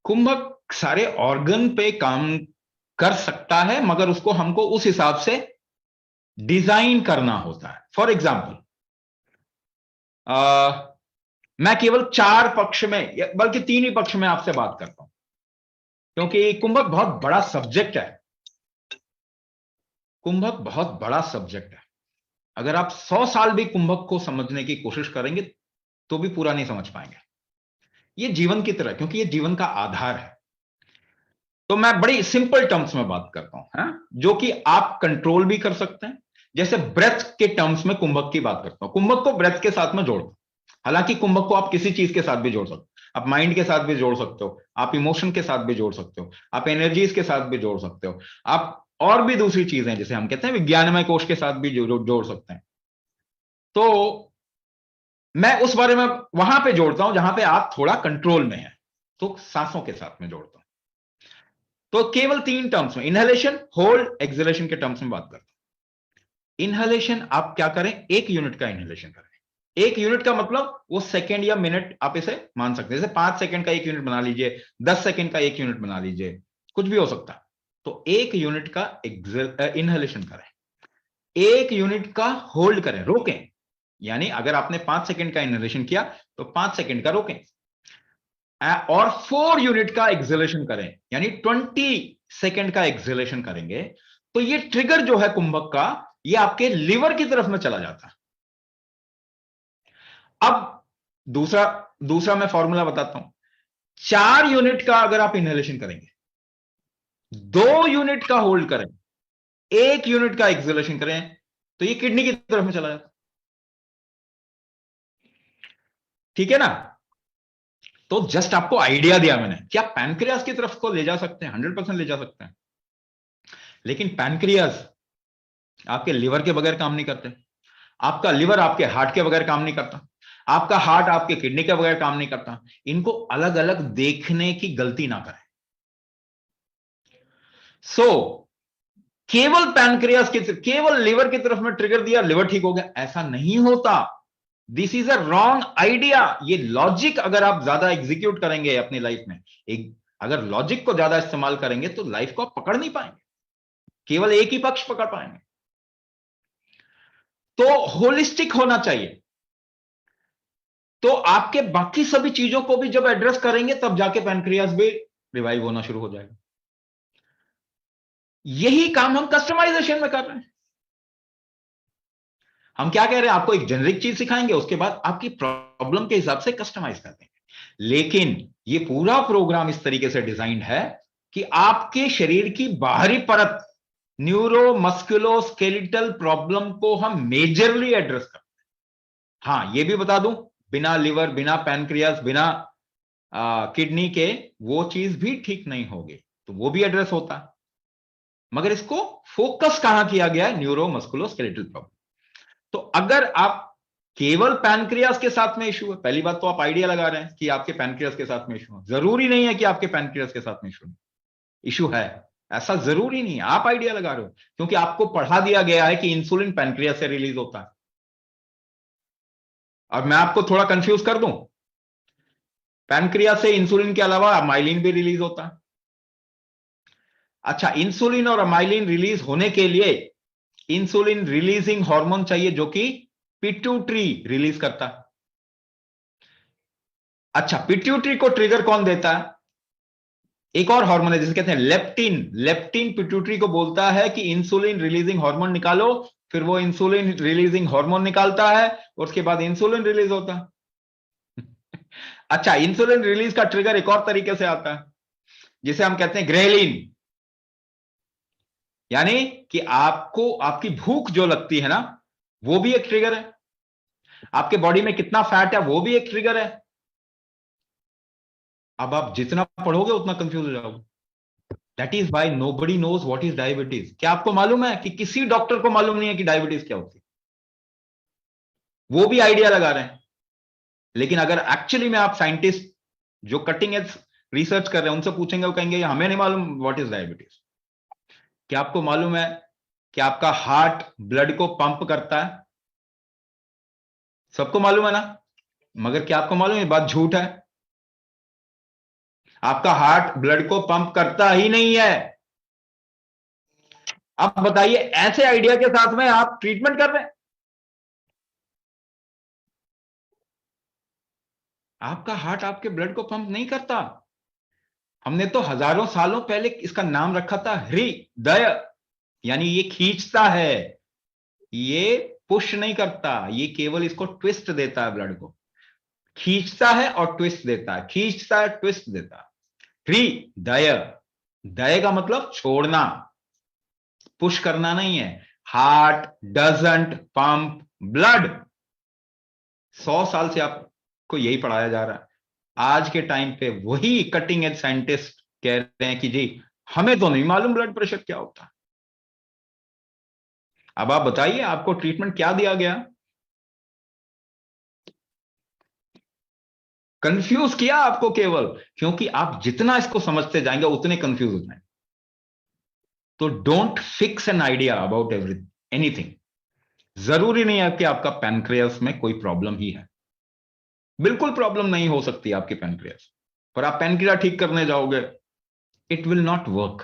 कुंभक सारे ऑर्गन पे काम कर सकता है, मगर उसको हमको उस हिसाब से डिजाइन करना होता है। फॉर एग्जाम्पल, मैं केवल 4 पक्ष में, बल्कि 3 ही पक्ष में आपसे बात करता हूं, क्योंकि कुंभक बहुत बड़ा सब्जेक्ट है। कुंभक बहुत बड़ा सब्जेक्ट है। अगर आप 100 साल भी कुंभक को समझने की कोशिश करेंगे तो भी पूरा नहीं समझ पाएंगे। ये जीवन की तरह, क्योंकि ये जीवन का आधार है। तो मैं बड़ी सिंपल टर्म्स में बात करता हूं, है, जो कि आप कंट्रोल भी कर सकते हैं। जैसे ब्रेथ के टर्म्स में कुंभक की बात करता हूं, कुंभक को ब्रेथ के साथ में जोड़ता हूं। हालांकि कुंभक को आप किसी चीज के साथ भी जोड़ सकते हो, आप माइंड के साथ भी जोड़ सकते हो, आप इमोशन के साथ भी जोड़ सकते हो, आप एनर्जीज के साथ भी जोड़ सकते हो, आप और भी दूसरी चीजें जैसे हम कहते हैं विज्ञानमय कोश के साथ भी जोड़ सकते हैं। तो मैं उस बारे में वहां पे जोड़ता हूं जहां पे आप थोड़ा कंट्रोल में हैं, तो सांसों के साथ में जोड़ता हूं। तो केवल 3 टर्म्स में, इनहेलेशन, होल्ड, एक्सहेलेशन के टर्म्स में बात करता हूं। इनहेलेशन आप क्या करें, 1 यूनिट का इनहेलेशन करें। 1 यूनिट का मतलब वो सेकेंड या मिनट आप इसे मान सकते हैं। जैसे 5 सेकंड का 1 यूनिट बना लीजिए, 10 सेकंड का 1 यूनिट बना लीजिए, कुछ भी हो सकता है। तो 1 यूनिट का इनहेलेशन करें, 1 यूनिट का होल्ड करें, रोकें। यानी अगर आपने 5 सेकंड का इनहेलेशन किया तो 5 सेकंड का रोकें, और 4 यूनिट का एक्सहेलेशन करें, यानी 20 सेकंड का एक्सहेलेशन करेंगे। तो ये ट्रिगर जो है कुंभक का, ये आपके लिवर की तरफ में चला जाता है। अब दूसरा दूसरा मैं फॉर्मूला बताता हूं। 4 यूनिट का अगर आप इनहेलेशन करेंगे, 2 यूनिट का होल्ड करें, 1 यूनिट का एक्सहेलेशन करें, तो ये किडनी की तरफ में चला जाता है। ठीक है ना? तो जस्ट आपको आइडिया दिया मैंने, क्या पैनक्रियास की तरफ को ले जा सकते हैं? 100% ले जा सकते हैं। लेकिन पैनक्रियास आपके लिवर के बगैर काम नहीं करते, आपका लिवर आपके हार्ट के बगैर काम नहीं करता, आपका हार्ट आपके किडनी के बगैर काम नहीं करता। इनको अलग अलग देखने की गलती ना करें। सो केवल पैनक्रियास की, केवल लिवर की तरफ में ट्रिगर दिया, लिवर ठीक हो गया, ऐसा नहीं होता। This is a wrong idea. ये लॉजिक अगर आप ज्यादा एग्जीक्यूट करेंगे अपनी लाइफ में, अगर लॉजिक को ज्यादा इस्तेमाल करेंगे तो लाइफ को आप पकड़ नहीं पाएंगे, केवल एक ही पक्ष पकड़ पाएंगे। तो होलिस्टिक होना चाहिए। तो आपके बाकी सभी चीजों को भी जब एड्रेस करेंगे तब जाके पैनक्रियास भी रिवाइव होना शुरू हो जाएगा। यही काम हम कस्टमाइजेशन में कर रहे हैं। हम क्या कह रहे हैं, आपको एक जेनरिक चीज सिखाएंगे, उसके बाद आपकी प्रॉब्लम के हिसाब से कस्टमाइज कर देंगे। लेकिन ये पूरा प्रोग्राम इस तरीके से डिजाइन है कि आपके शरीर की बाहरी परत, न्यूरो मस्कुलो स्केलेटल प्रॉब्लम को हम मेजरली एड्रेस करते हैं। हाँ, ये भी बता दूं, बिना लिवर, बिना पैनक्रियास, बिना किडनी के वो चीज भी ठीक नहीं होगी, तो वो भी एड्रेस होता है। मगर इसको फोकस कहां किया गया है, न्यूरो मस्कुलो स्केलेटल प्रॉब्लम। तो अगर आप केवल पैनक्रियास के साथ में इशू है, पहली बात तो आप आइडिया लगा रहे हैं कि आपके पैनक्रियास के साथ में इशू है। जरूरी नहीं है कि आपके पैनक्रियास के साथ में इशू है, ऐसा जरूरी नहीं है। आप आइडिया लगा रहे हो क्योंकि आपको पढ़ा दिया गया है कि इंसुलिन पैनक्रियास से रिलीज होता है। और मैं आपको थोड़ा कंफ्यूज कर दूं, पैनक्रियास से इंसुलिन के अलावा माइलिन भी रिलीज होता है। अच्छा, इंसुलिन और माइलिन रिलीज होने के लिए इंसुलिन रिलीजिंग हार्मोन चाहिए जो कि पिट्यूटरी रिलीज करता है। अच्छा, पिट्यूटरी को ट्रिगर कौन देता है? एक और हार्मोन है जिसे कहते हैं लेप्टिन। लेप्टिन पिट्यूटरी को बोलता है कि इंसुलिन रिलीजिंग हार्मोन निकालो, फिर वो इंसुलिन रिलीजिंग हार्मोन निकालता है और उसके बाद इंसुलिन रिलीज होता है। अच्छा, इंसुलिन रिलीज का ट्रिगर एक और तरीके से आता है जिसे हम कहते हैं ग्रेलिन। यानी कि आपको आपकी भूख जो लगती है ना, वो भी एक ट्रिगर है। आपके बॉडी में कितना फैट है वो भी एक ट्रिगर है। अब आप जितना पढ़ोगे उतना कंफ्यूज हो जाओगे। That is why nobody knows what is diabetes. क्या आपको मालूम है कि किसी डॉक्टर को मालूम नहीं है कि डायबिटीज क्या होती है? वो भी आइडिया लगा रहे हैं। लेकिन अगर एक्चुअली में आप साइंटिस्ट जो कटिंग एज रिसर्च कर रहे हैं उनसे पूछेंगे, वो कहेंगे हमें नहीं मालूम व्हाट इज डायबिटीज। क्या आपको मालूम है कि आपका हार्ट ब्लड को पंप करता है? सबको मालूम है ना? मगर क्या आपको मालूम है बात झूठ है? आपका हार्ट ब्लड को पंप करता ही नहीं है। अब बताइए, ऐसे आइडिया के साथ में आप ट्रीटमेंट कर रहे हैं। आपका हार्ट आपके ब्लड को पंप नहीं करता। हमने तो हजारों सालों पहले इसका नाम रखा था हृदय, यानी ये खींचता है, ये पुश नहीं करता, ये केवल इसको ट्विस्ट देता है, ब्लड को खींचता है और ट्विस्ट देता है, खींचता है ट्विस्ट देता है। हृदय, दय का मतलब छोड़ना, पुश करना नहीं है। Heart doesn't pump blood. 100 साल से आपको यही पढ़ाया जा रहा है। आज के टाइम पे वही कटिंग एज साइंटिस्ट कह रहे हैं कि जी हमें तो नहीं मालूम ब्लड प्रेशर क्या होता है। अब आप बताइए, आपको ट्रीटमेंट क्या दिया गया? कंफ्यूज किया आपको केवल, क्योंकि आप जितना इसको समझते जाएंगे उतने कंफ्यूज हो जाएंगे। तो don't fix an idea about anything. जरूरी नहीं है कि आपका पैनक्रियास में कोई प्रॉब्लम ही है। बिल्कुल प्रॉब्लम नहीं हो सकती आपकी पैनक्रियास, पर आप पैनक्रिया ठीक करने जाओगे, इट विल नॉट वर्क।